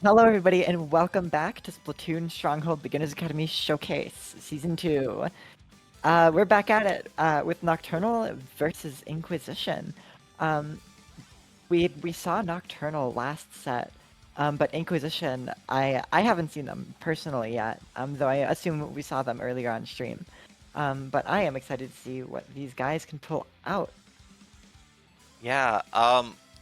Hello, everybody, and welcome back to Splatoon Stronghold Beginners Academy Showcase Season 2. We're back at it with Nocturnal versus Inquisition. Um, we saw Nocturnal last set, but Inquisition, I haven't seen them personally yet, though I assume we saw them earlier on stream. But I am excited to see what these guys can pull out. Yeah,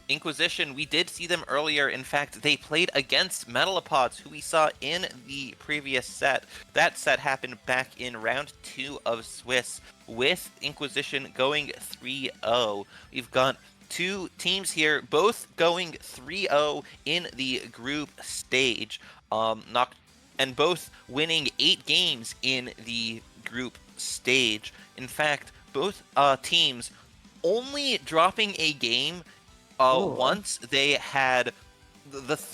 Inquisition, we did see them earlier. In fact, they played against Metalopods, who we saw in the previous set. That set happened back in round 2 of Swiss, with Inquisition going 3-0. We've got two teams here, both going 3-0 in the group stage, and both winning 8 games in the group stage. In fact, both teams only dropping a game Ooh. once they had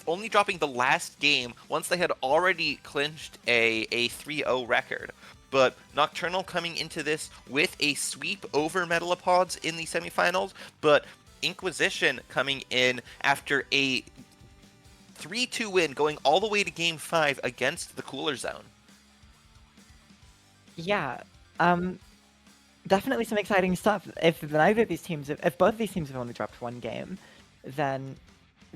only dropping the last game once they had already clinched a 3-0 record. But Nocturnal coming into this with a sweep over Metalopods in the semifinals, but Inquisition coming in after a 3-2 win, going all the way to Game 5 against the Cooler Zone. Yeah, um, definitely some exciting stuff. If neither of these teams, if both of these teams have only dropped one game, then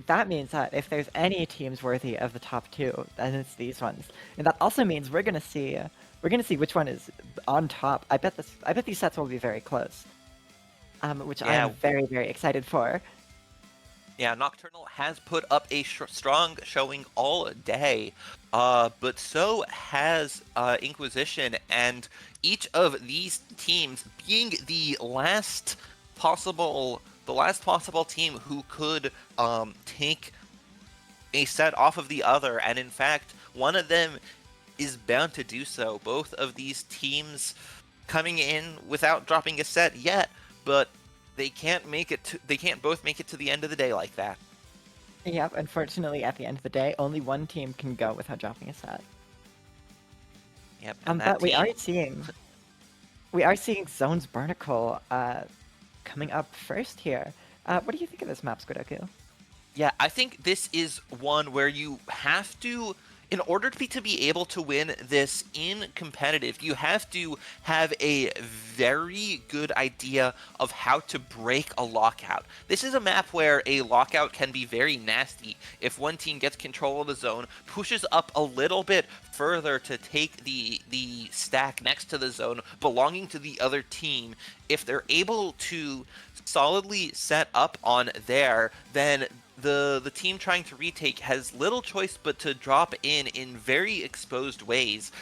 that means that if there's any teams worthy of the top two, then it's these ones. And that also means we're gonna see which one is on top. I bet these sets will be very close. Which I am Yeah, very, very excited for. Yeah, Nocturnal has put up a strong showing all day, but so has Inquisition, and each of these teams being the last possible team who could take a set off of the other, and in fact, one of them is bound to do so. Both of these teams coming in without dropping a set yet, but they can't both make it to the end of the day like that. Yep, unfortunately, at the end of the day, only one team can go without dropping a set. Yep, and that But we team. are seeing Zone's Barnacle coming up first here. What do you think of this map, Squidoku? Yeah, I think this is one where you have to, in order to be able to win this in competitive, you have to have a very good idea of how to break a lockout. This is a map where a lockout can be very nasty if one team gets control of the zone, pushes up a little bit further to take the stack next to the zone belonging to the other team. If they're able to solidly set up on there, then the team trying to retake has little choice but to drop in very exposed ways,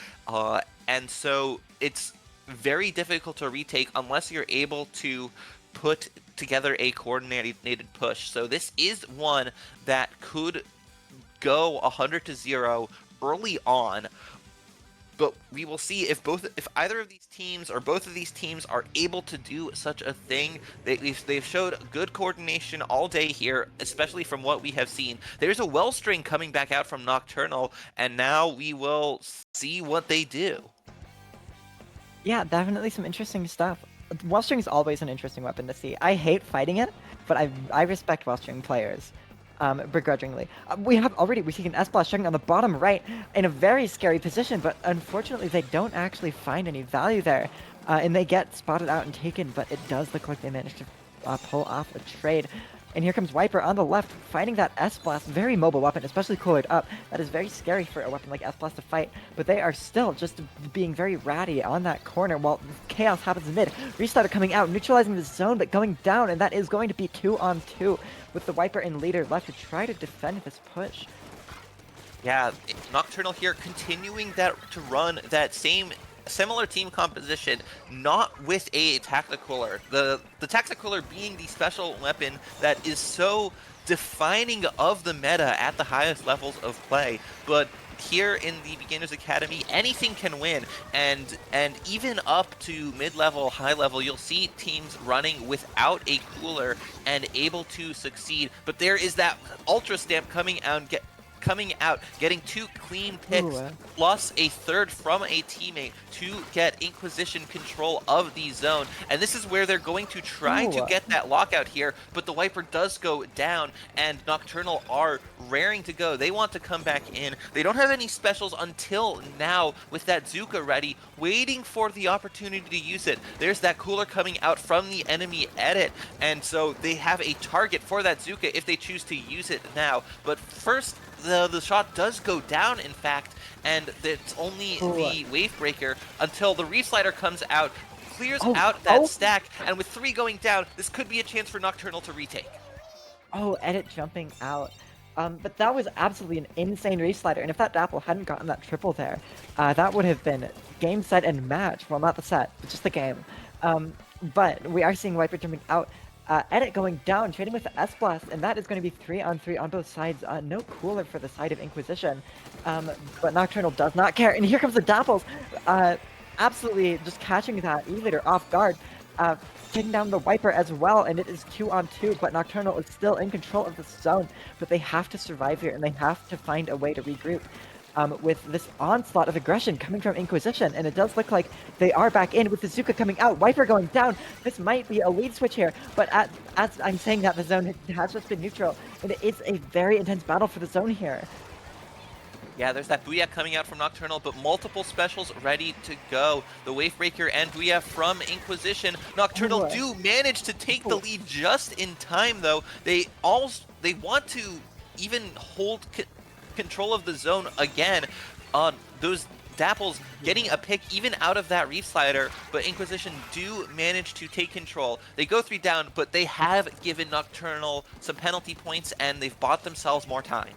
and so it's very difficult to retake unless you're able to put together a coordinated push. So this is one that could go 100-0 early on, but we will see if either of these teams or both of these teams are able to do such a thing. They've showed good coordination all day here, especially from what we have seen. There's a well string coming back out from Nocturnal, and now we will see what they do. Yeah, definitely some interesting stuff. Wellstring is always an interesting weapon to see. I hate fighting it, but I respect Wellstring players, begrudgingly. We see an S-Blast checking on the bottom right in a very scary position, but unfortunately they don't actually find any value there, and they get spotted out and taken, but it does look like they managed to pull off a trade. And here comes Wiper on the left, fighting that S-Blast, very mobile weapon, especially coolered up. That is very scary for a weapon like S-Blast to fight, but they are still just being very ratty on that corner while chaos happens mid. Restarter coming out, neutralizing the zone, but going down, and that is going to be 2-on-2 with the Wiper and leader left to try to defend this push. Yeah, Nocturnal here continuing to run that similar team composition, not with a Tacticooler. The Tacticooler being the special weapon that is so defining of the meta at the highest levels of play, but here in the Beginners Academy, anything can win, and even up to mid-level, high-level, you'll see teams running without a cooler and able to succeed. But there is that Ultra Stamp coming coming out, getting 2 clean picks, Ooh. plus a third from a teammate to get Inkquisition control of the zone. And this is where they're going to try to Ooh. get that lockout here, but the Wiper does go down, and Nocturnal are raring to go. They want to come back in. They don't have any specials until now with that Zuka ready, waiting for the opportunity to use it. There's that cooler coming out from the enemy edit, and so they have a target for that Zuka if they choose to use it now. But first, the shot does go down, in fact, and it's only the wave breaker until the Reef Slider comes out, clears out that stack, and with 3 going down, this could be a chance for Nocturnal to retake. Oh, edit jumping out. But that was absolutely an insane Reef Slider, and if that Dapple hadn't gotten that triple there, that would have been game, set, and match. Well, not the set, but just the game. But we are seeing Wiper jumping out. Edit going down, trading with the S-Blast, and that is going to be 3-on-3 on both sides. No cooler for the side of Inkquisition, but Nocturnal does not care. And here comes the Dapples, absolutely just catching that E-leader off guard, taking down the Wiper as well, and it is 2-on-2, but Nocturnal is still in control of the zone, but they have to survive here, and they have to find a way to regroup. With this onslaught of aggression coming from Inkquisition, and it does look like they are back in with the Zuka coming out, Wiper going down. This might be a lead switch here, but as I'm saying that, the zone has just been neutral, and it's a very intense battle for the zone here. Yeah, there's that Booyah coming out from Nocturnal, but multiple specials ready to go. The Wavebreaker and Booyah from Inkquisition. Nocturnal do manage to take the lead just in time, though. They want to even hold control of the zone again. Those Dapples getting a pick even out of that Reef Slider, but Inkquisition do manage to take control. They go 3 down, but they have given Nocturnal some penalty points, and they've bought themselves more time.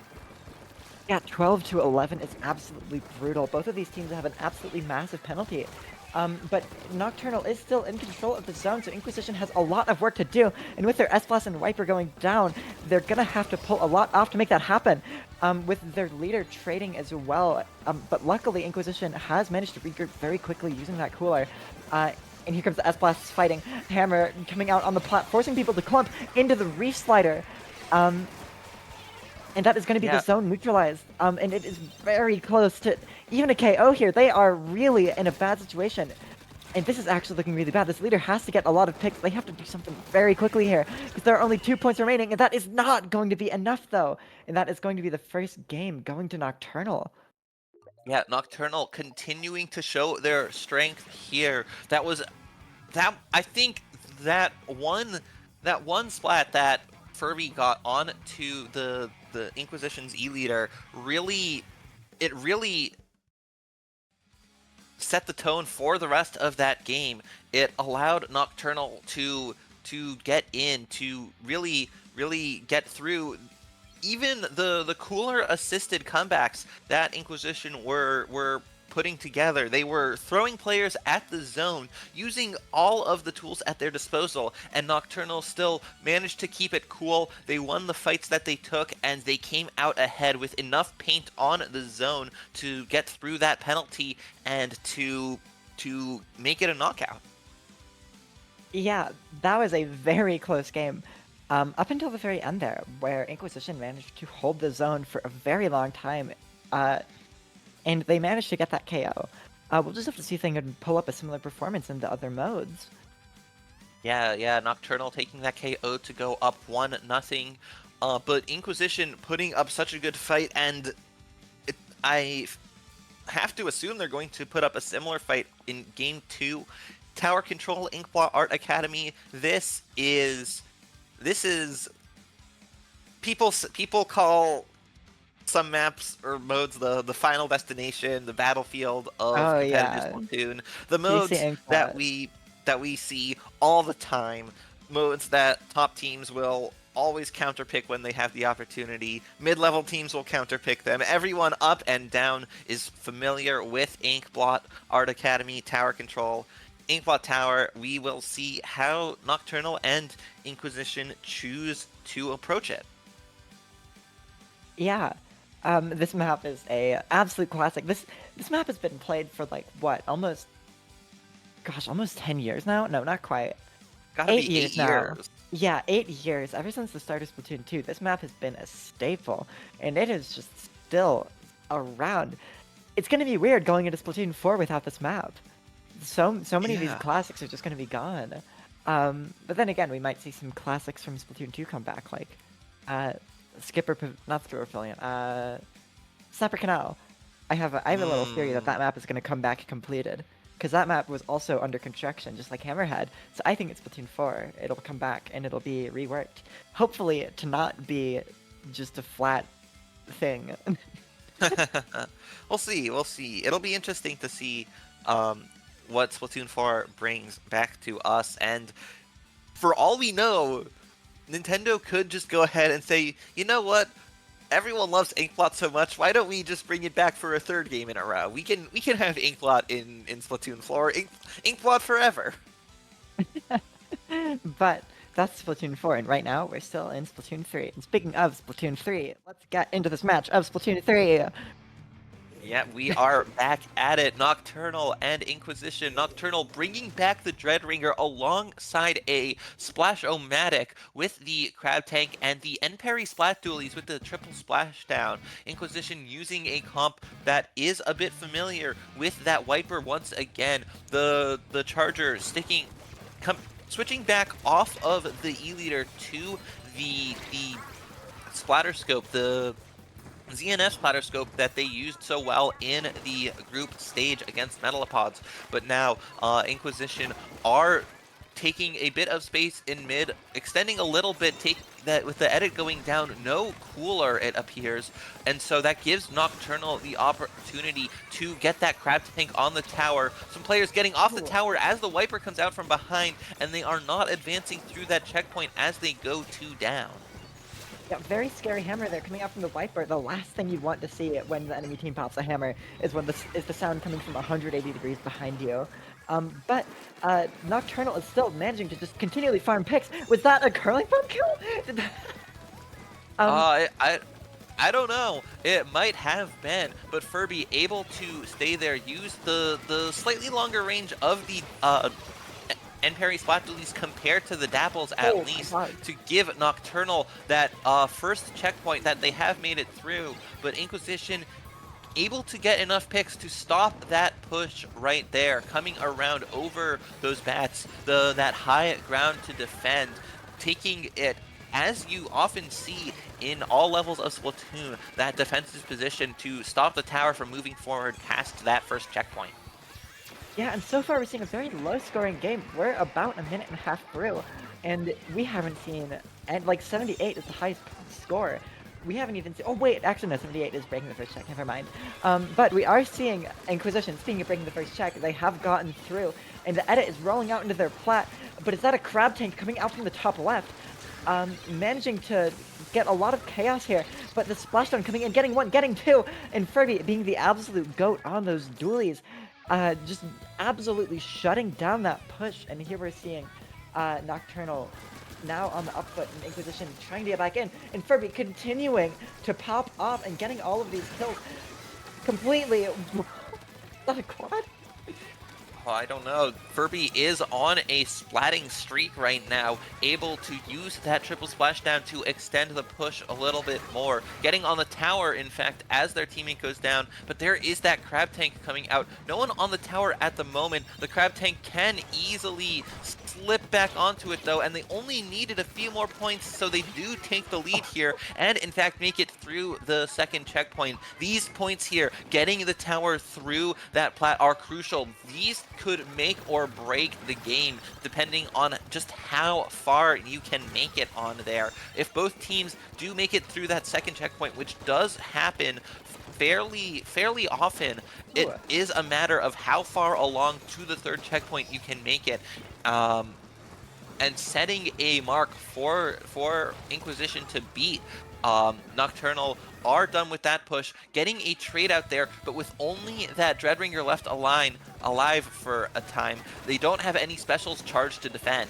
Yeah, 12-11 is absolutely brutal. Both of these teams have an absolutely massive penalty. But Nocturnal is still in control of the zone, so Inkquisition has a lot of work to do. And with their S-Blast and Wiper going down, they're going to have to pull a lot off to make that happen. With their leader trading as well. But luckily, Inkquisition has managed to regroup very quickly using that cooler. And here comes the S-Blast fighting. Hammer coming out on the plot, forcing people to clump into the Reef Slider. And that is going to be the zone neutralized. And it is very close to even a KO here. They are really in a bad situation. And this is actually looking really bad. This leader has to get a lot of picks. They have to do something very quickly here, because there are only 2 points remaining, and that is not going to be enough, though. And that is going to be the first game going to Nocturnal. Yeah, Nocturnal continuing to show their strength here. I think that one splat that Furby got on to the Inkquisition's E-leader really set the tone for the rest of that game. It allowed Nocturnal to get in, to really get through even the cooler assisted comebacks that Inkquisition were putting together. They were throwing players at the zone, using all of the tools at their disposal, and Nocturnal still managed to keep it cool. They won the fights that they took, and they came out ahead with enough paint on the zone to get through that penalty and to make it a knockout. Yeah, that was a very close game. Up until the very end there, where Inkquisition managed to hold the zone for a very long time. And they managed to get that KO. We'll just have to see if they can pull up a similar performance in the other modes. Yeah, Nocturnal taking that KO to go up 1-0. But Inkquisition putting up such a good fight, and I have to assume they're going to put up a similar fight in Game 2. Tower Control, Inkblot Art Academy. This is people call some maps or modes the final destination, the battlefield of competitive Splatoon. The modes that we see all the time, modes that top teams will always counterpick when they have the opportunity. Mid-level teams will counterpick them. Everyone up and down is familiar with Inkblot Art Academy, Tower Control. Inkblot Tower, we will see how Nocturnal and Inkquisition choose to approach it. Yeah. This map is a absolute classic. This map has been played for like what, almost 10 years now? No, not quite. Gotta 8 be years 8 now. years. Yeah, 8 years. Ever since the start of Splatoon 2, this map has been a staple, and it is just still around. It's going to be weird going into Splatoon 4 without this map. So many of these Yeah. classics are just going to be gone. But then again, we might see some classics from Splatoon 2 come back, like not Skipper Pavilion, Snapper Canal. I have a little theory that Mm. that map is going to come back completed, because that map was also under construction, just like Hammerhead. So I think it's Splatoon 4. It'll come back and it'll be reworked, hopefully to not be just a flat thing. We'll see. We'll see. It'll be interesting to see what Splatoon 4 brings back to us. And for all we know, Nintendo could just go ahead and say, you know what? Everyone loves Inkblot so much. Why don't we just bring it back for a third game in a row? We can have Inkblot in Splatoon 4. Inkblot forever. But that's Splatoon 4, and right now we're still in Splatoon 3. And speaking of Splatoon 3, let's get into this match of Splatoon 3. Yeah, we are back at it. Nocturnal and Inkquisition. Nocturnal bringing back the Dreadringer alongside a Splash-O-Matic with the Crab Tank and the N-Parry Splat Dualies with the triple splashdown. Inkquisition using a comp that is a bit familiar with that Wiper once again. The Charger switching back off of the E-Leader to the Splatter Scope, the ZNF splatter scope that they used so well in the group stage against Metalopods. But now Inkquisition are taking a bit of space in mid, extending a little bit, take that with the edit going down, no cooler it appears, and so that gives Nocturnal the opportunity to get that Crab Tank on the tower. Some players getting off the tower as the Wiper comes out from behind, and they are not advancing through that checkpoint as they go 2 down. Yeah, very scary hammer there coming out from the Wiper. The last thing you want to see when the enemy team pops a hammer is when the sound coming from 180 degrees behind you. But Nocturnal is still managing to just continually farm picks. Was that a curling bomb kill? Did that... I don't know. It might have been, but Furby able to stay there, use the slightly longer range of the N-Parry Splat Dualies compared to the Dapples at least to give Nocturnal that first checkpoint that they have made it through, but Inkquisition able to get enough picks to stop that push right there, coming around over those bats, that high ground to defend, taking it, as you often see in all levels of Splatoon, that defensive position to stop the tower from moving forward past that first checkpoint. Yeah, and so far we're seeing a very low-scoring game. We're about a minute and a half through, and we haven't seen, and like 78 is the highest score. We haven't even seen, oh wait, actually no, 78 is breaking the first check, never mind. But we are seeing Inkquisition, speaking of breaking the first check, they have gotten through, and the edit is rolling out into their plat, but is that a Crab Tank coming out from the top left? Managing to get a lot of chaos here, but the splashdown coming in, getting 1, getting 2, and Furby being the absolute GOAT on those dualies. Just absolutely shutting down that push, and here we're seeing Nocturnal now on the up foot, and Inkquisition trying to get back in, and Furby continuing to pop off and getting all of these kills completely. Is that a quad? Oh, I don't know. Furby is on a splatting streak right now, able to use that triple splashdown to extend the push a little bit more. Getting on the tower, in fact, as their teammate goes down, but there is that Crab Tank coming out. No one on the tower at the moment. The Crab Tank can easily slip back onto it, though, and they only needed a few more points, so they do take the lead here, and in fact make it through the second checkpoint. These points here, getting the tower through that plat, are crucial. These could make or break the game, depending on just how far you can make it on there. If both teams do make it through that second checkpoint, which does happen fairly often, it is a matter of how far along to the third checkpoint you can make it. And setting a mark for Inkquisition to beat. Nocturnal are done with that push, getting a trade out there, but with only that Dreadringer left alive for a time, they don't have any specials charged to defend.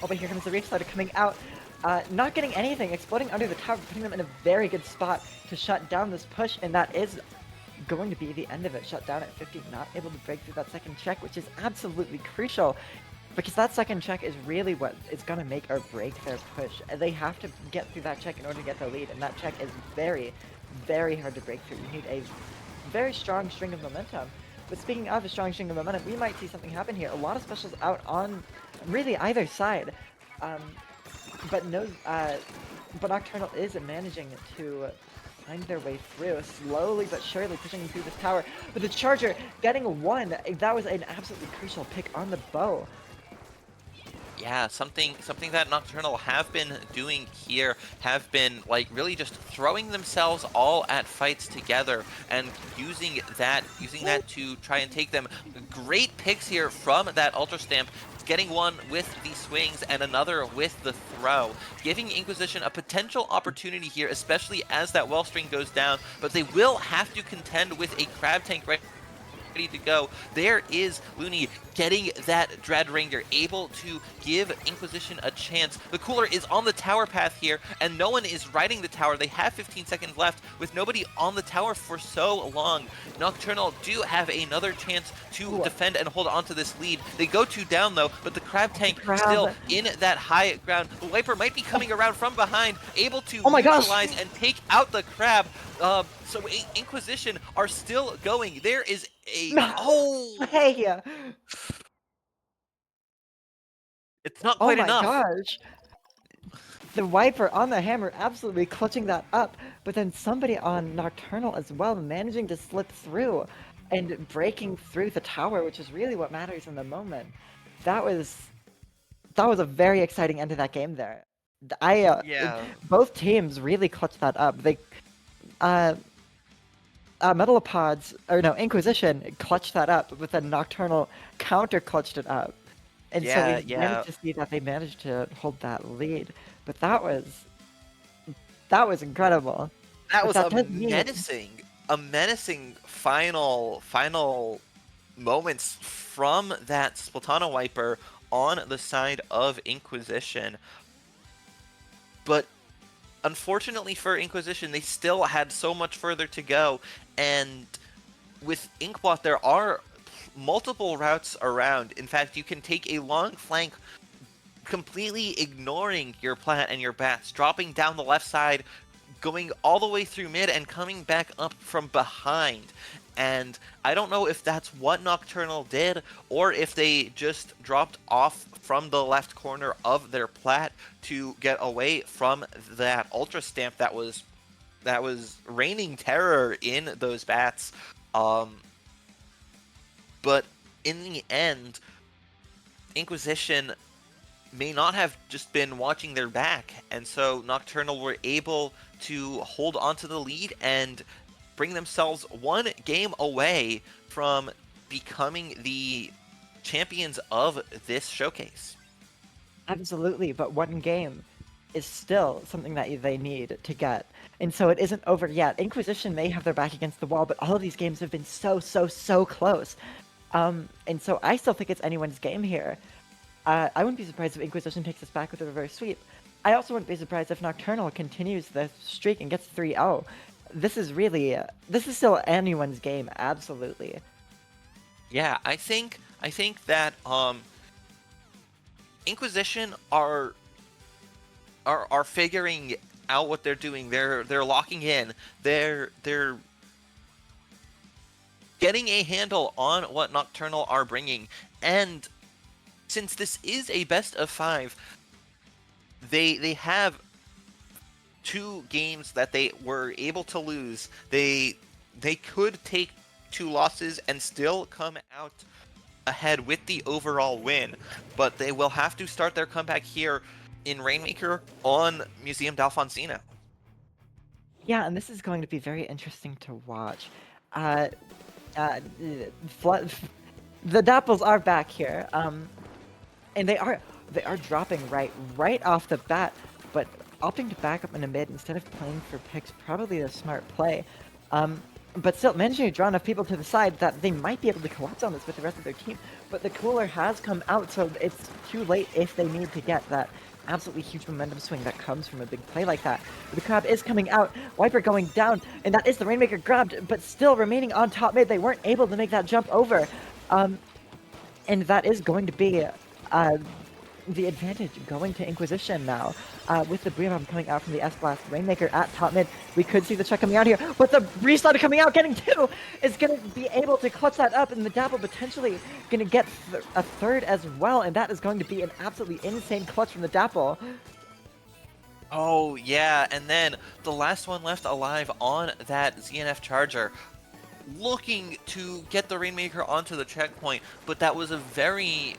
Oh, but here comes the Restarter coming out, not getting anything, exploding under the tower, putting them in a very good spot to shut down this push, and that is going to be the end of it. Shut down at 50, not able to break through that second check, which is absolutely crucial, because that second check is really what is going to make or break their push. They have to get through that check in order to get the lead, and that check is very, very hard to break through. You need a very strong string of momentum. But speaking of a strong string of momentum, we might see something happen here. A lot of specials out on really either side. Um, but no, but Nocturnal is managing to find their way through, slowly but surely pushing through this tower. But the Charger getting one, that was an absolutely crucial pick on the bow. Yeah, something that Nocturnal have been doing here, have been like really just throwing themselves all at fights together and using that to try and take them. Great picks here from that Ultra Stamp, getting one with the swings and another with the throw, giving Inkquisition a potential opportunity here, especially as that Wellstring goes down, but they will have to contend with a Crab Tank right ready to go. There is Looney getting that Dread Ranger, able to give Inkquisition a chance. The Cooler is on the tower path here, and no one is riding the tower. They have 15 seconds left with nobody on the tower for so long. Nocturnal do have another chance to defend and hold on to this lead. They go 2 down though, but the Crab Tank still in that high ground. The Wiper might be coming around from behind, able to neutralize and take out the Crab. So Inkquisition are still going. There is a Hey! It's not Oh quite my enough. gosh! The Wiper on the hammer absolutely clutching that up, but then somebody on Nocturnal as well managing to slip through and breaking through the tower, which is really what matters in the moment. That was a very exciting end to that game there. Yeah. Both teams really clutched that up. They Metalopods, or no, Inkquisition clutched that up, but then Nocturnal counter clutched it up. And so we managed to see that they managed to hold that lead. But that was incredible. That was a menacing final moments from that Splatana Wiper on the side of Inkquisition. But unfortunately for Inkquisition, they still had so much further to go, and with Inkbot, there are multiple routes around. In fact, you can take a long flank, completely ignoring your plat and your bats, dropping down the left side, going all the way through mid, and coming back up from behind. And I don't know if that's what Nocturnal did, or if they just dropped off from the left corner of their plat to get away from that Ultra Stamp that was raining terror in those bats. But in the end, Inkquisition may not have just been watching their back, and so Nocturnal were able to hold onto the lead and bring themselves one game away from becoming the champions of this showcase. Absolutely, but one game is still something that they need to get. And so it isn't over yet. Inkquisition may have their back against the wall, but all of these games have been so close. And so I still think it's anyone's game here. I wouldn't be surprised if Inkquisition takes us back with a reverse sweep. I also wouldn't be surprised if Nocturnal continues the streak and gets 3-0. This is still anyone's game, absolutely. Yeah, I think that Inkquisition are figuring out what they're doing. They're locking in. They're getting a handle on what Nocturnal are bringing. And since this is a best of 5, they have 2 games that they were able to lose. They could take 2 losses and still come out ahead with the overall win, but they will have to start their comeback here in Rainmaker on Museum d'Alfonsina. Yeah, and this is going to be very interesting to watch. The Dapples are back here, and they are dropping right off the bat, but opting to back up in the mid instead of playing for picks, probably a smart play. But still managing to draw enough people to the side that they might be able to collapse on this with the rest of their team. But the Cooler has come out, so it's too late if they need to get that absolutely huge momentum swing that comes from a big play like that. But the Crab is coming out, Wiper going down, and that is the Rainmaker grabbed, but still remaining on top mid. They weren't able to make that jump over. And that is going to be the advantage going to Inquisition now. With the Bria Bomb coming out from the S-Blast Rainmaker at top mid, we could see the check coming out here, but the Restart coming out, getting 2, is going to be able to clutch that up, and the Dapple potentially going to get a third as well, and that is going to be an absolutely insane clutch from the Dapple. Oh, yeah, and then the last one left alive on that ZNF Charger, looking to get the Rainmaker onto the checkpoint, but that was a very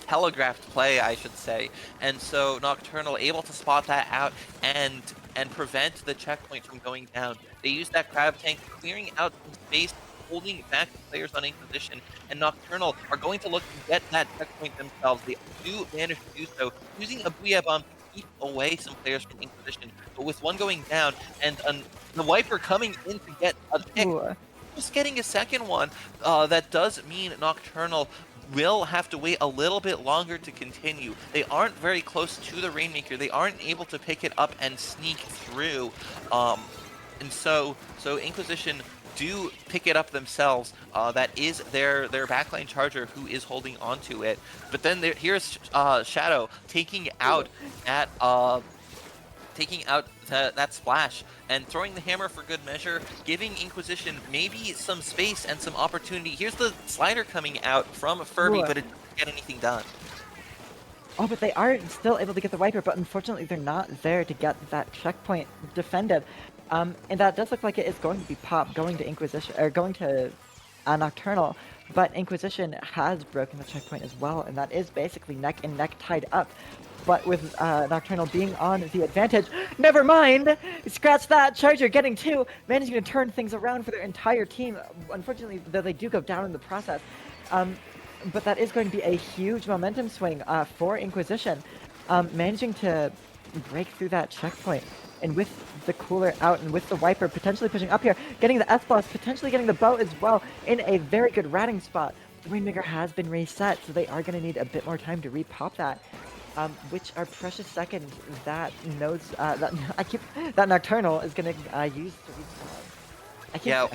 telegraphed play, I should say. And so Nocturnal able to spot that out and prevent the checkpoint from going down. They used that crab tank, clearing out some space, holding back the players on Inquisition, and Nocturnal are going to look to get that checkpoint themselves. They do manage to do so, using a Booyah Bomb to keep away some players from Inquisition. But with one going down and the Wiper coming in to get a pick, just getting a second one, that does mean Nocturnal will have to wait a little bit longer to continue. They aren't very close to the Rainmaker. They aren't able to pick it up and sneak through. And so Inquisition do pick it up themselves. That is their backline Charger who is holding onto it. But then here's Shadow taking out that that splash and throwing the hammer for good measure, giving Inquisition maybe some space and some opportunity. Here's the slider coming out from Furby, but it doesn't get anything done. Oh, but they are still able to get the Wiper, but unfortunately they're not there to get that checkpoint defended. And that does look like it is going to be Pop going to Inquisition, or going to Nocturnal, but Inquisition has broken the checkpoint as well, and that is basically neck and neck tied up. But with Nocturnal being on the advantage, never mind! Scratch that! Charger getting 2, managing to turn things around for their entire team. Unfortunately, though, they do go down in the process. But that is going to be a huge momentum swing for Inquisition, managing to break through that checkpoint. And with the cooler out and with the Wiper potentially pushing up here, getting the S-Blast, potentially getting the bow as well in a very good ratting spot. The Rainmaker has been reset, so they are going to need a bit more time to repop that. Which are precious seconds that that Nocturnal is going to use to respawn.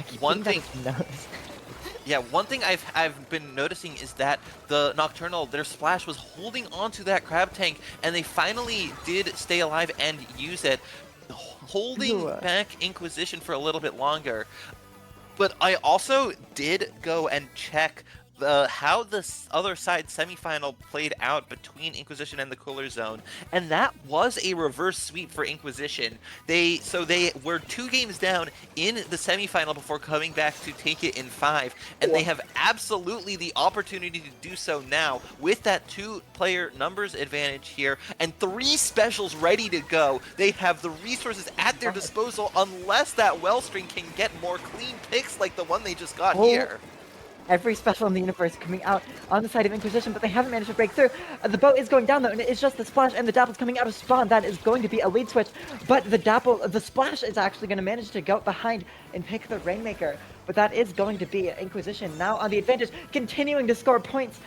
One thing I've been noticing is that the Nocturnal, their splash was holding onto that crab tank, and they finally did stay alive and use it, holding back Inquisition for a little bit longer. But I also did go and check how the other side semifinal played out between Inquisition and the Cooler Zone, and that was a reverse sweep for Inquisition. They were 2 games down in the semifinal before coming back to take it in 5, and they have absolutely the opportunity to do so now with that 2-player numbers advantage here and 3 specials ready to go. They have the resources at their disposal unless that Wellstring can get more clean picks like the one they just got here. Every special in the universe coming out on the side of Inquisition, but they haven't managed to break through. The boat is going down though, and it's just the splash, and the Dapple's coming out of spawn. That is going to be a lead switch, but the splash is actually going to manage to go behind and pick the Rainmaker. But that is going to be Inquisition now on the advantage, continuing to score points.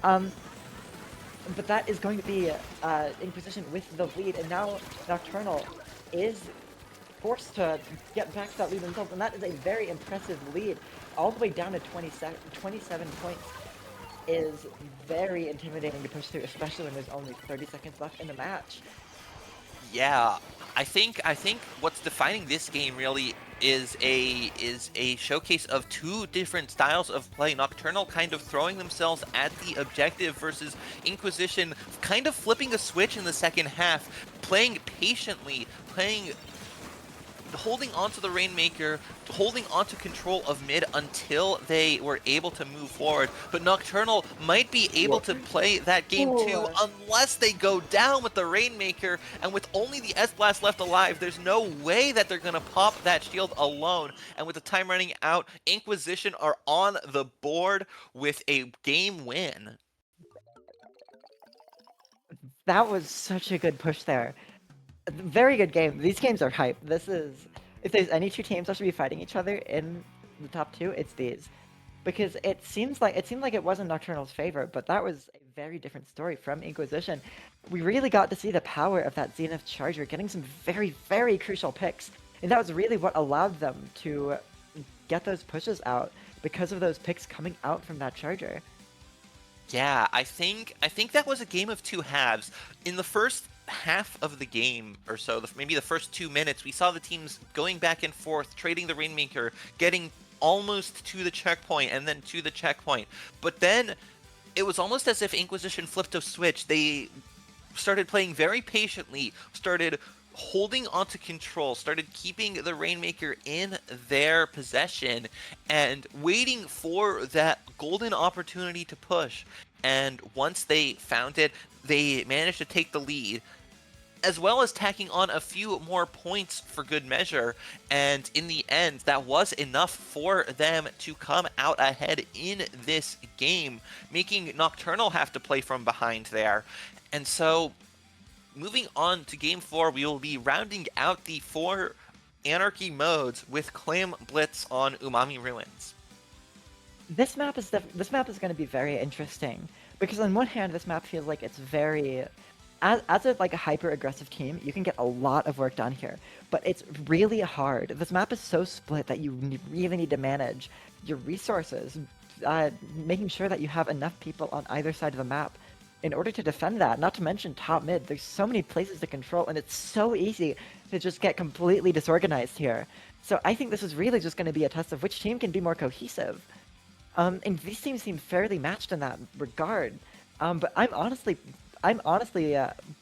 But that is going to be Inquisition with the lead, and now Nocturnal is forced to get back to that lead themselves, and that is a very impressive lead. All the way down to 27 points is very intimidating to push through, especially when there's only 30 seconds left in the match. Yeah, I think what's defining this game really is a showcase of 2 different styles of play. Nocturnal kind of throwing themselves at the objective versus Inquisition kind of flipping a switch in the second half, playing patiently, holding onto the Rainmaker, holding onto control of mid until they were able to move forward. But Nocturnal might be able to play that game too unless they go down with the Rainmaker, and with only the S-Blast left alive, there's no way that they're going to pop that shield alone. And with the time running out, Inquisition are on the board with a game win. That was such a good push there. Very good game. These games are hype. This is, if there's any 2 teams that should be fighting each other in the top 2, it's these. Because it seemed like it wasn't Nocturnal's favor, but that was a very different story from Inquisition. We really got to see the power of that ZNF Charger getting some very, very crucial picks. And that was really what allowed them to get those pushes out, because of those picks coming out from that Charger. Yeah, I think that was a game of two halves. In the first half of the game or so, maybe the first 2 minutes, we saw the teams going back and forth, trading the Rainmaker, getting almost to the checkpoint and then to the checkpoint. But then it was almost as if Inquisition flipped a switch. They started playing very patiently, started holding onto control, started keeping the Rainmaker in their possession, and waiting for that golden opportunity to push. And once they found it, they managed to take the lead, as well as tacking on a few more points for good measure. And in the end, that was enough for them to come out ahead in this game, making Nocturnal have to play from behind there. And so moving on to game 4, we will be rounding out the 4 Anarchy modes with Clam Blitz on Umami Ruins. This map is going to be very interesting because on one hand, this map feels like it's very as a like a hyper aggressive team, you can get a lot of work done here, but it's really hard. This map is so split that you really need to manage your resources, making sure that you have enough people on either side of the map in order to defend that. Not to mention top mid. There's so many places to control, and it's so easy to just get completely disorganized here. So I think this is really just going to be a test of which team can be more cohesive. And these teams seem fairly matched in that regard. But I'm honestly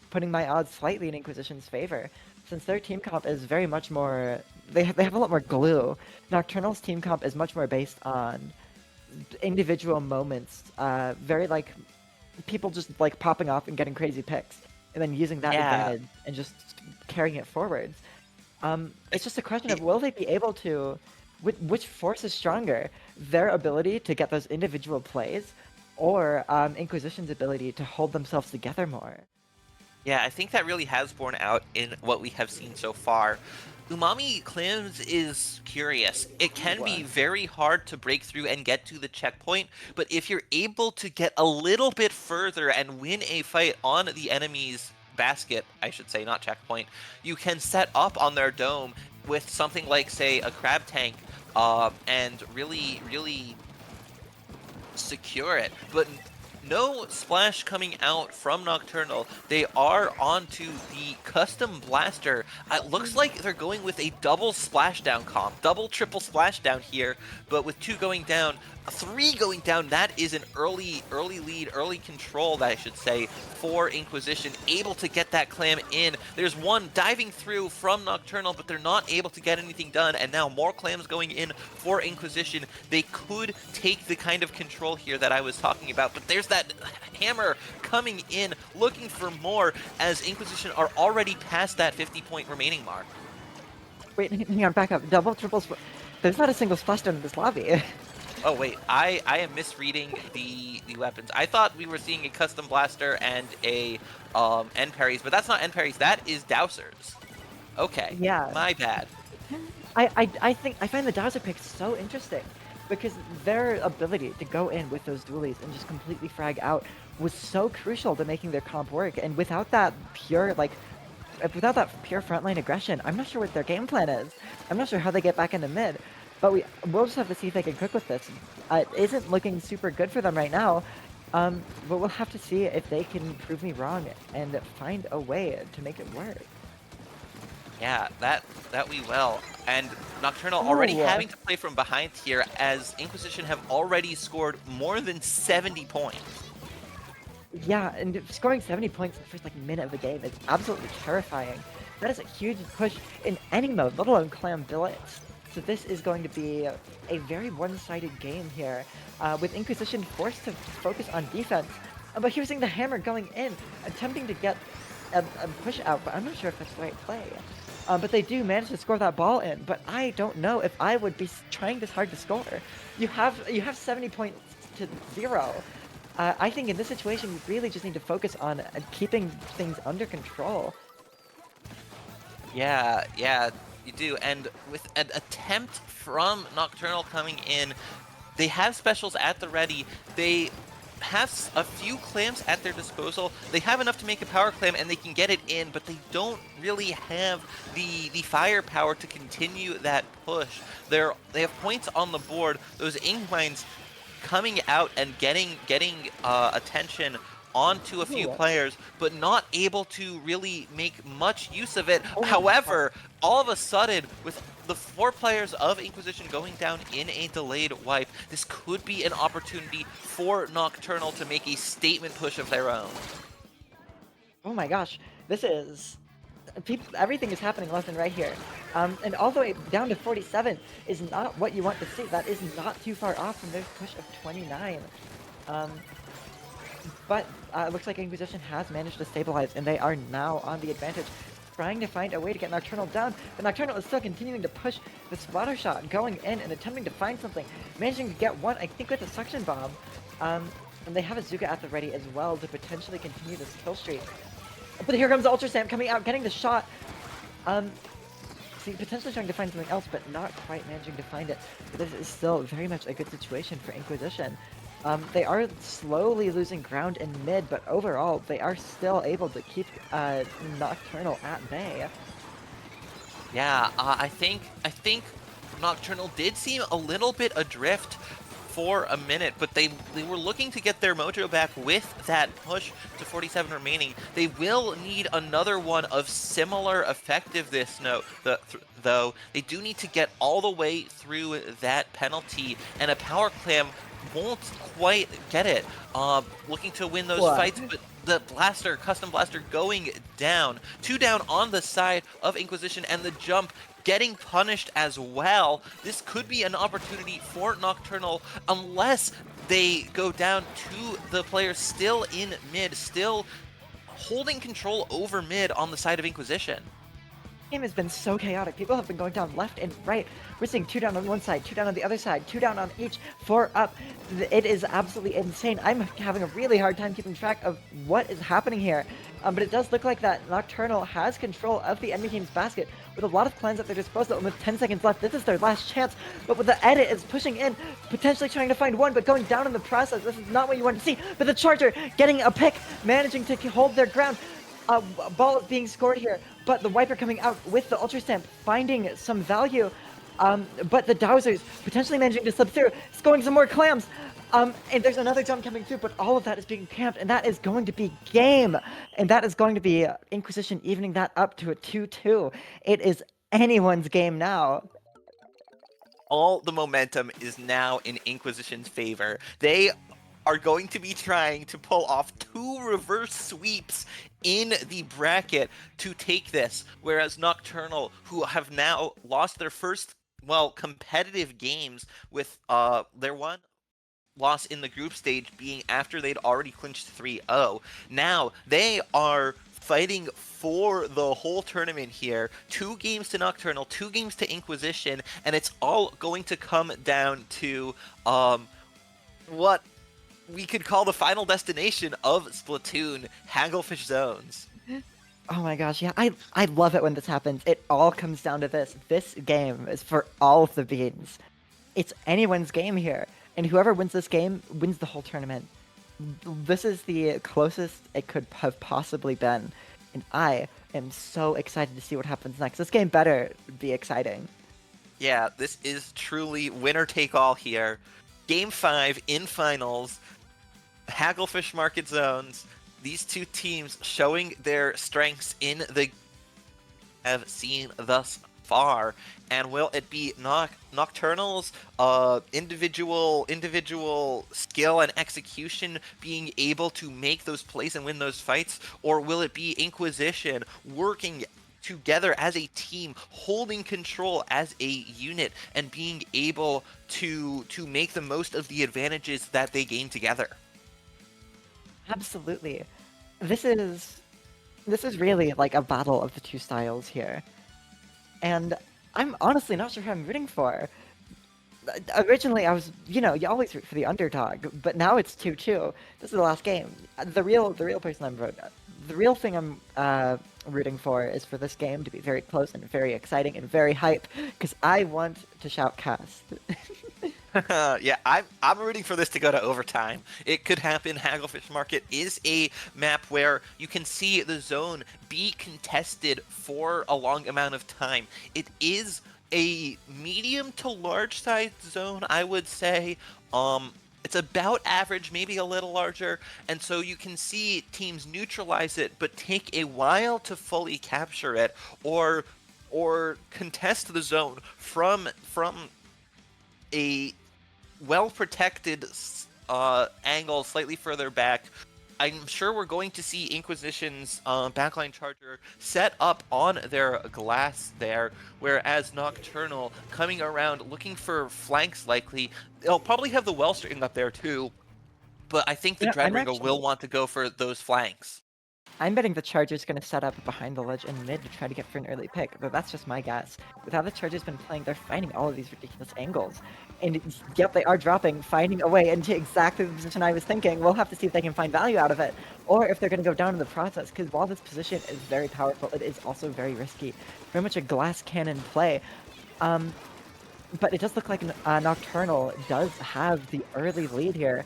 putting my odds slightly in Inquisition's favor, since their team comp is very much more. They have a lot more glue. Nocturnal's team comp is much more based on individual moments. Very like people just like popping off and getting crazy picks, and then using that Yeah, advantage and just carrying it forwards. It's just a question of it- will they be able to, which force is stronger, their ability to get those individual plays, or Inquisition's ability to hold themselves together more. yeah, I think that really has borne out in what we have seen so far. Umami Clams is curious. It can Ooh. be very hard to break through and get to the checkpoint, but if you're able to get a little bit further and win a fight on the enemy's basket, I should say, not checkpoint, you can set up on their dome with something like, say, a crab tank, and really, really secure it. But no splash coming out from Nocturnal. They are onto the custom blaster. It looks like they're going with a double splashdown comp, double triple splashdown here, but with 2 going down, 3 going down, that is an early lead, early control, that I should say, for Inquisition, able to get that clam in. There's 1 diving through from Nocturnal, but they're not able to get anything done, and now more clams going in for Inquisition. They could take the kind of control here that I was talking about, but there's that hammer coming in, looking for more, as Inquisition are already past that 50-point remaining mark. Wait, hang on, back up. Double, triple. There's not a single splashdown in this lobby. Oh wait, I am misreading the weapons. I thought we were seeing a custom blaster and a end parries, but that's not end parries. That is dousers. Okay, Yeah. my bad. I think I find the Dowser picks so interesting because their ability to go in with those dualies and just completely frag out was so crucial to making their comp work. And without that pure without that pure frontline aggression, I'm not sure what their game plan is. I'm not sure how they get back into mid. But we'll just have to see if they can cook with this. It isn't looking super good for them right now. But we'll have to see if they can prove me wrong and find a way to make it work. Yeah, that we will. And Nocturnal already Ooh. having to play from behind here, as Inquisition have already scored more than 70 points. Yeah, and scoring 70 points in the first like minute of the game is absolutely terrifying. That is a huge push in any mode, let alone Clam Blitz. So this is going to be a very one-sided game here, with Inquisition forced to focus on defense. But using the hammer going in, attempting to get a push out, but I'm not sure if that's the right play. But they do manage to score that ball in, but I don't know if I would be trying this hard to score. You have 70 points to 0. I think in this situation, you really just need to focus on keeping things under control. Yeah, you do. And with an attempt from Nocturnal coming in, they have specials at the ready. They have a few clams at their disposal. They have enough to make a power clam and they can get it in, but they don't really have the firepower to continue that push. They have points on the board. Those ink mines coming out and getting attention onto a few Ooh. players, but not able to really make much use of it. Oh my god. However, all of a sudden, with the 4 players of Inquisition going down in a delayed wipe, this could be an opportunity for Nocturnal to make a statement push of their own. Oh my gosh. This is everything is happening left and right here. And all the way down to 47 is not what you want to see. That is not too far off from their push of 29. Um, but it looks like Inquisition has managed to stabilize, and they are now on the advantage, trying to find a way to get Nocturnal down. But Nocturnal is still continuing to push the splatter shot, going in and attempting to find something, managing to get one, I think, with a suction bomb. And they have a Zuka at the ready as well to potentially continue this kill streak. But here comes Ultra Stamp coming out, getting the shot. See, potentially trying to find something else, but not quite managing to find it. But this is still very much a good situation for Inquisition. They are slowly losing ground in mid, but overall, they are still able to keep Nocturnal at bay. Yeah, I think Nocturnal did seem a little bit adrift for a minute, but they were looking to get their mojo back with that push to 47 remaining. They will need another one of similar effectiveness, though. They do need to get all the way through that penalty, and a power clam won't quite get it. Looking to win those fights, but the blaster, custom blaster, going down. 2 down on the side of Inquisition, and the jump getting punished as well. This could be an opportunity for Nocturnal, unless they go down to the players still in mid, still holding control over mid on the side of Inquisition. Game has been so chaotic. People have been going down left and right. We're seeing 2 down on one side, 2 down on the other side, 2 down on each, 4 up. It is absolutely insane. I'm having a really hard time keeping track of what is happening here. But it does look like that Nocturnal has control of the enemy team's basket with a lot of clans at their disposal, and with 10 seconds left, this is their last chance. But with the edit, is pushing in, potentially trying to find one, but going down in the process. This is not what you want to see. But the Charger getting a pick, managing to hold their ground. Ball is being scored here, but the Wiper coming out with the Ultra Stamp, finding some value. But the Dowsers potentially managing to slip through, scoring some more clams. And there's another jump coming through, but all of that is being camped, and that is going to be game. And that is going to be Inquisition evening that up to a 2-2. It is anyone's game now. All the momentum is now in Inquisition's favor. They are going to be trying to pull off 2 reverse sweeps in the bracket to take this, whereas Nocturnal, who have now lost their first, competitive games with their one loss in the group stage being after they'd already clinched 3-0. Now they are fighting for the whole tournament here. 2 games to Nocturnal, 2 games to Inquisition, and it's all going to come down to what we could call the final destination of Splatoon, Hagglefish Zones. Oh my gosh, yeah, I love it when this happens. It all comes down to this. This game is for all of the beans. It's anyone's game here, and whoever wins this game wins the whole tournament. This is the closest it could have possibly been, and I am so excited to see what happens next. This game better be exciting. Yeah, this is truly winner take all here. Game 5 in finals, Hagglefish Market Zones. These 2 teams showing their strengths in the have seen thus far. And will it be Nocturnal's individual skill and execution being able to make those plays and win those fights, or will it be Inquisition working together as a team, holding control as a unit, and being able to make the most of the advantages that they gain together? Absolutely. This is really like a battle of the 2 styles here. And I'm honestly not sure who I'm rooting for. Originally, I was, you always root for the underdog, but now it's 2-2. This is the last game. The real thing I'm rooting for is for this game to be very close and very exciting and very hype, because I want to shout cast. Yeah, I'm rooting for this to go to overtime. It could happen. Hagglefish Market is a map where you can see the zone be contested for a long amount of time. It is a medium to large sized zone, I would say. It's about average, maybe a little larger, and so you can see teams neutralize it, but take a while to fully capture it, or contest the zone from a well protected angle slightly further back. I'm sure we're going to see Inquisition's backline charger set up on their glass there, whereas Nocturnal coming around looking for flanks likely. They'll probably have the Wellstring up there too, but I think the Yeah, I'm Dreadringer will actually want to go for those flanks. I'm betting the Charger's gonna set up behind the ledge in mid to try to get for an early pick, but that's just my guess. With how the Charger's been playing, they're finding all of these ridiculous angles. And yep, they are dropping, finding a way into exactly the position I was thinking. We'll have to see if they can find value out of it, or if they're gonna go down in the process, because while this position is very powerful, it is also very risky. Very much a glass cannon play. But it does look like Nocturnal does have the early lead here.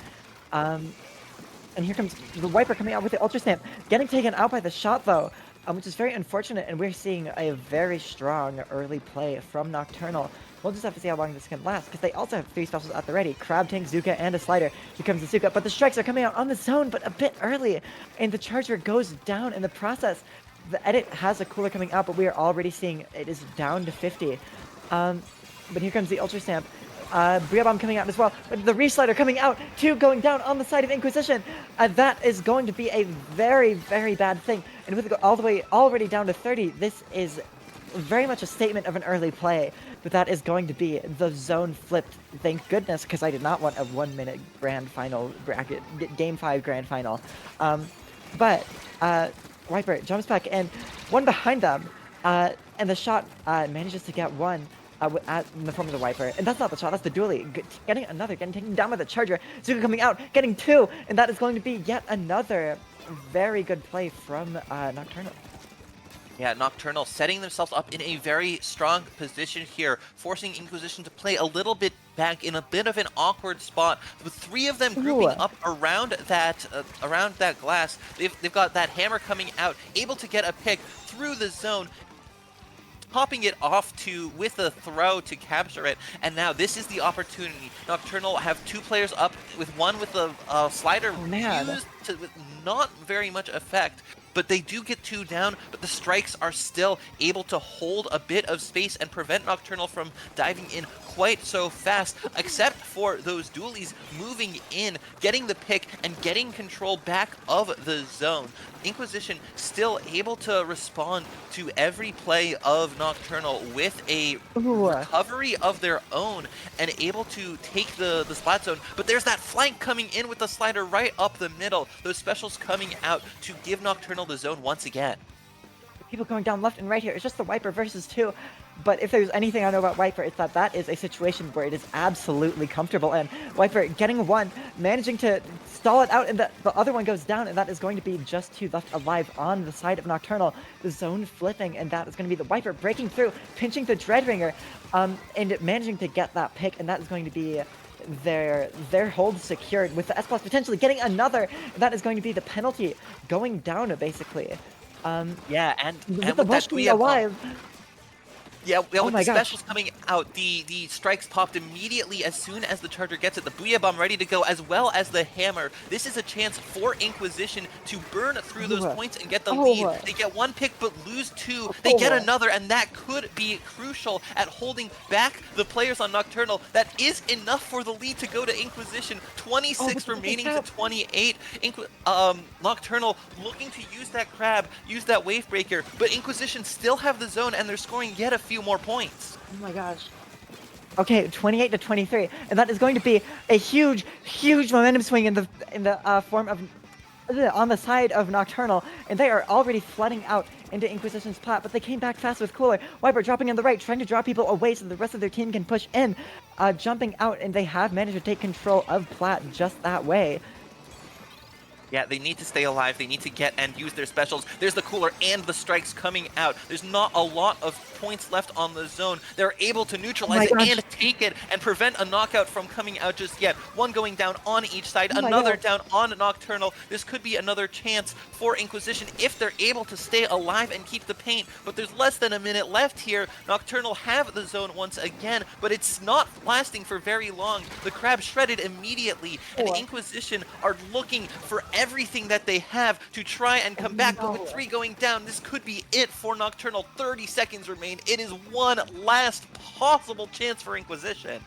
And here comes the Wiper coming out with the Ultra Stamp, getting taken out by the shot though, which is very unfortunate, and we're seeing a very strong early play from Nocturnal. We'll just have to see how long this can last, because they also have 3 specials at the ready. Crab Tank, Zuka, and a Slider. Here comes the Zuka, but the strikes are coming out on the zone, but a bit early, and the Charger goes down in the process. The edit has a cooler coming out, but we are already seeing it is down to 50. But here comes the Ultra Stamp. Bria Bomb coming out as well, but the Reslider coming out, 2 going down on the side of Inquisition. That is going to be a very, very bad thing. And with it all the way already down to 30, this is very much a statement of an early play, but that is going to be the zone flipped. Thank goodness, because I did not want a 1-minute grand final bracket, game 5 grand final. But Wiper jumps back in, one behind them, and the shot manages to get one. In the form of the Wiper. And that's not the shot, that's the dually. Getting another, getting taken down by the Charger. Zuka coming out, getting 2, and that is going to be yet another very good play from Nocturnal. Yeah, Nocturnal setting themselves up in a very strong position here, forcing Inquisition to play a little bit back in a bit of an awkward spot, with 3 of them grouping up around that glass. They've got that hammer coming out, able to get a pick through the zone, popping it off with a throw to capture it, and now this is the opportunity. Nocturnal have 2 players up, with one with a slider used with not very much effect, but they do get 2 down, but the strikes are still able to hold a bit of space and prevent Nocturnal from diving in quite so fast, except for those dualies moving in, getting the pick, and getting control back of the zone. Inquisition still able to respond to every play of Nocturnal with a recovery of their own, and able to take the splat zone. But there's that flank coming in with the slider right up the middle. Those specials coming out to give Nocturnal the zone once again. People going down left and right here. It's just the Wiper versus 2. But if there's anything I know about Wiper, it's that that is a situation where it is absolutely comfortable. And Wiper getting 1, managing to stall it out, and the other one goes down, and that is going to be just 2 left alive on the side of Nocturnal. The zone flipping, and that is going to be the Wiper breaking through, pinching the Dreadringer, and managing to get that pick, and that is going to be their hold secured, with the S+ potentially getting another, and that is going to be the penalty going down, basically. Yeah, and with with the that Bush alive. Yeah, with Oh the my gosh. specials coming out, the strikes popped immediately as soon as the Charger gets it. The Booyah Bomb ready to go, as well as the Hammer. This is a chance for Inquisition to burn through those points and get the lead. They get 1 pick, but lose 2. They get another, and that could be crucial at holding back the players on Nocturnal. That is enough for the lead to go to Inquisition. 26 remaining to 28. Nocturnal looking to use that Crab, use that Wave Breaker, but Inquisition still have the zone, and they're scoring yet a few more points. Oh my gosh. Okay, 28 to 23, and that is going to be a huge, huge momentum swing in the form of on the side of Nocturnal, and they are already flooding out into Inquisition's plat, but they came back fast with Cooler. Wiper dropping on the right, trying to draw people away so the rest of their team can push in, jumping out, and they have managed to take control of plat just that way. Yeah, they need to stay alive. They need to get and use their specials. There's the cooler and the strikes coming out. There's not a lot of points left on the zone. They're able to Oh neutralize my it gosh. and take it and prevent a knockout from coming out just yet. One going down on each side, Oh my another gosh. down on Nocturnal. This could be another chance for Inquisition if they're able to stay alive and keep the paint. But there's less than a minute left here. Nocturnal have the zone once again, but it's not lasting for very long. The crab shredded immediately, and Oh, Inquisition are looking for everything that they have to try and come back, but with no. 3 going down, this could be it for Nocturnal. 30 seconds remain. It is one last possible chance for Inquisition.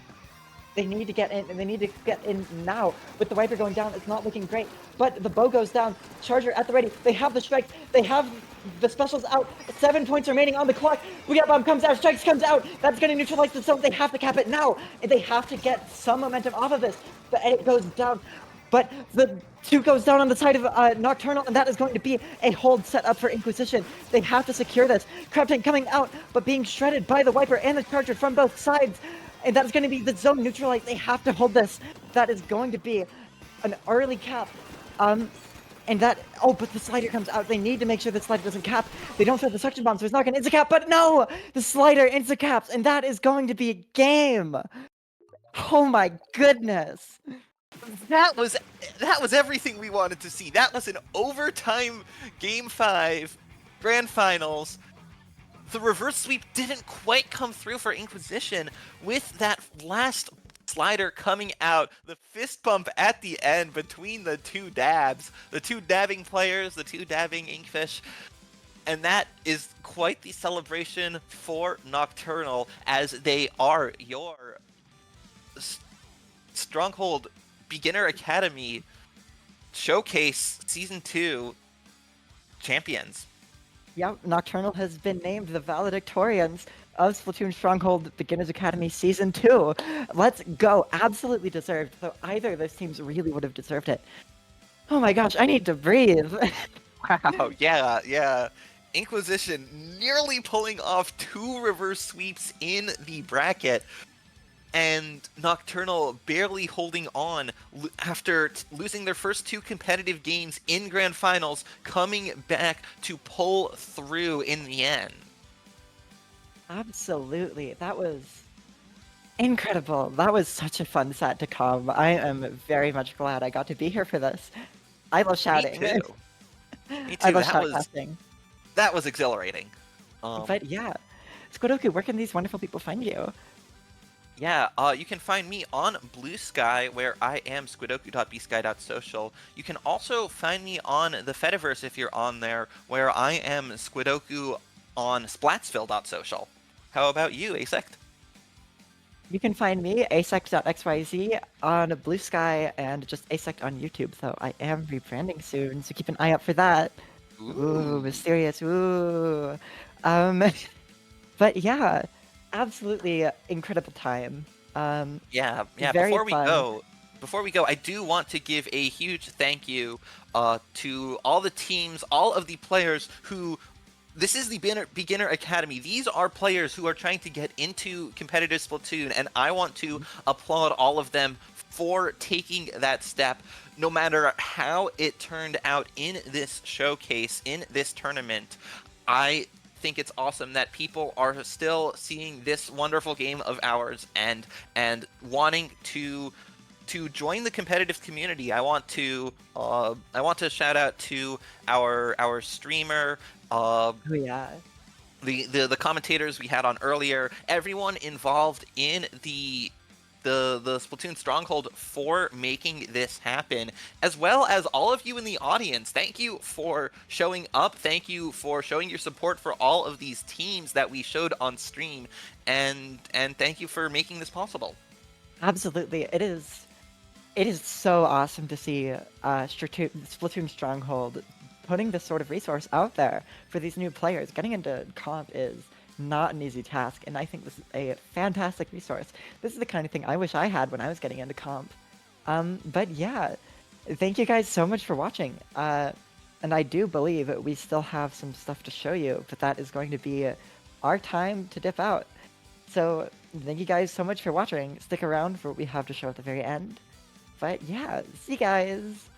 They need to get in, and they need to get in now. With the Viper going down, it's not looking great. But the bow goes down. Charger at the ready. They have the strike. They have the specials out. 7 points remaining on the clock. Booyah Bomb comes out. Strikes comes out. That's going to neutralize the zone. They have to cap it now. And they have to get some momentum off of this. The 8 goes down. But the 2 goes down on the side of Nocturnal, and that is going to be a hold set up for Inquisition. They have to secure this. Crab Tank coming out, but being shredded by the Viper and the Charger from both sides. And that is going to be the zone neutralized. They have to hold this. That is going to be an early cap. And that, oh, but the slider comes out. They need to make sure the slider doesn't cap. They don't throw the suction bomb, so it's not going to insta-cap, but no! The slider insta-caps, and that is going to be a game! Oh my goodness! That was everything we wanted to see. That was an overtime Game 5 Grand Finals. The reverse sweep didn't quite come through for Inquisition with that last slider coming out, the fist bump at the end between the two dabs, the two dabbing players, the two dabbing Inkfish. And that is quite the celebration for Nocturnal, as they are your Stronghold Beginner Academy Showcase Season 2 champions. Yep, Nocturnal has been named the valedictorians of Splatoon Stronghold Beginners Academy Season 2. Let's go. Absolutely deserved, though either of those teams really would have deserved it. Oh my gosh, I need to breathe. Wow, yeah. Inquisition nearly pulling off 2 reverse sweeps in the bracket, and Nocturnal barely holding on after losing their first 2 competitive games in Grand Finals, coming back to pull through in the end. Absolutely. That was incredible. That was such a fun set to come. I am very much glad I got to be here for this. I love shouting. Me too. Me I too. love shoutcasting. That was exhilarating. But yeah, Squidoku, where can these wonderful people find you? Yeah, you can find me on Blue Sky, where I am squidoku.bsky.social. You can also find me on the Fediverse if you're on there, where I am Squidoku on splatsville.social. How about you, Asect? You can find me, asect.xyz, on Blue Sky and just asect on YouTube, though I am rebranding soon, so keep an eye out for that. Ooh, mysterious, ooh. But yeah, absolutely incredible time. Yeah. Very fun. Before we go, I do want to give a huge thank you to all the teams, all of the players who. This is the Beginner Academy. These are players who are trying to get into competitive Splatoon, and I want to applaud all of them for taking that step, no matter how it turned out in this showcase, in this tournament. I think it's awesome that people are still seeing this wonderful game of ours and wanting to join the competitive community. I want to shout out to our streamer, Oh yeah. the commentators we had on earlier, everyone involved in the Splatoon Stronghold for making this happen, as well as all of you in the audience. Thank you for showing up. Thank you for showing your support for all of these teams that we showed on stream, and thank you for making this possible. Absolutely. It is so awesome to see Splatoon Stronghold putting this sort of resource out there for these new players. Getting into comp is not an easy task, and I think this is a fantastic resource. This is the kind of thing I wish I had when I was getting into comp. But yeah, thank you guys so much for watching. And I do believe we still have some stuff to show you, but that is going to be our time to dip out. So thank you guys so much for watching. Stick around for what we have to show at the very end. But yeah, see you guys!